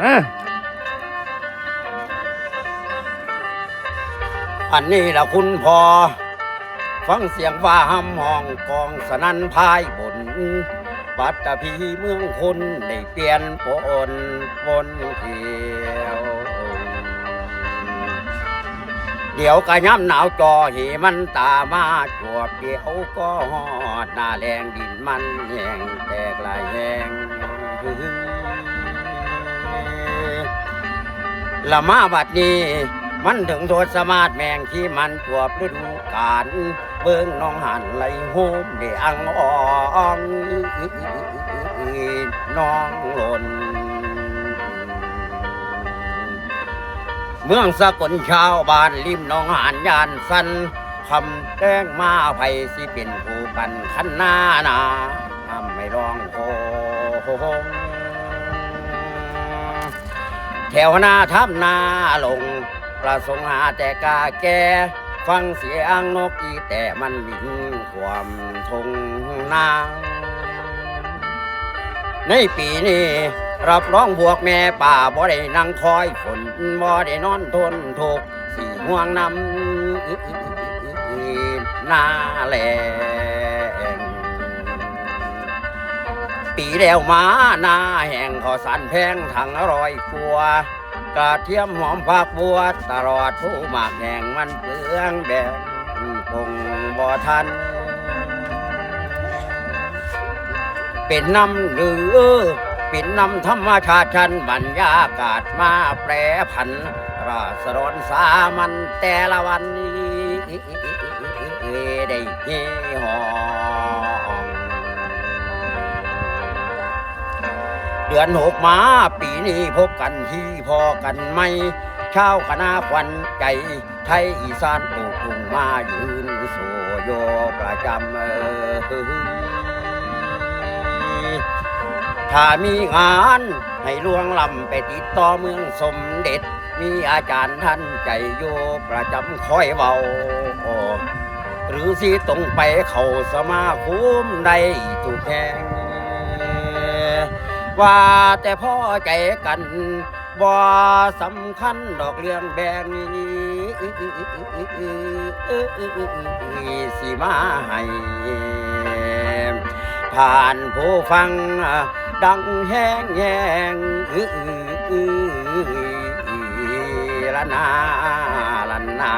อันนี้ละคุณพอฟังเสียงว่าห้ำห้องกองสนั่นพายบนปัตตภีเมืองคนได้เปลี่ยนปนวนเที่ยวเดี๋ยวกะย้ำหนาวจอเหมันตามาจวบเดี๋ยวก็หอดหน้าแรงดินมันแห้งแตกลายแห้งละมาบัดนี้มันถึงโทษสมาดแมงที่มันจวบฤดูกาลเบิ้งน้องหันไหลโฮมเดอังอ่องน้องหล่นเมืองสกลชาวบ้านริมน้องหานยานสันคำแต้งมาไผสิเป็นผู้ปันขันหน้านาทำไม่ร้องโฮงแถวหน้าทับนาลงประสงค์หาแต่กาแก่ฟังเสียงนกอีแต่มันบินความทงนาในปีนี้รับรองพวกแม่ป่าบ่ได้นั่งคอยฝนบ่ได้นอนทนทุกข์สีห่วงน้ำหน้าแลงปีแล้วมาหน้าแห่งขอสันแพงถัง100 กว่ากระเทียมหอมผักบัวตลอดผู้หมากแห่งมันเปลืองแบบคงบ่ทันเป็นน้ำหรือเป็นน้ำธรรมชาติชันบรรยากาศมาแปรผันราษฎรสามันแต่ละวันนี้ได้เฮหองเดือน6มาปีนี้พบกันที่พอกันไม่ชาวคณะควันใจไทยอีสานปลูกลุ่งมายืนโซโยประจำถ้ามีงานให้ล่วงลำไปติดต่อเมืองสมเด็จมีอาจารย์ท่านใจโยประจำคอยเบาหรือสิตรงไปเข้าสมาคมได้ทุกแห่งว่าแต่พ่อใจกันบ่สำคัญดอกเรื่องแบ่งสิมาให้ผ่านผู้ฟังดังแห้งแห้งละนา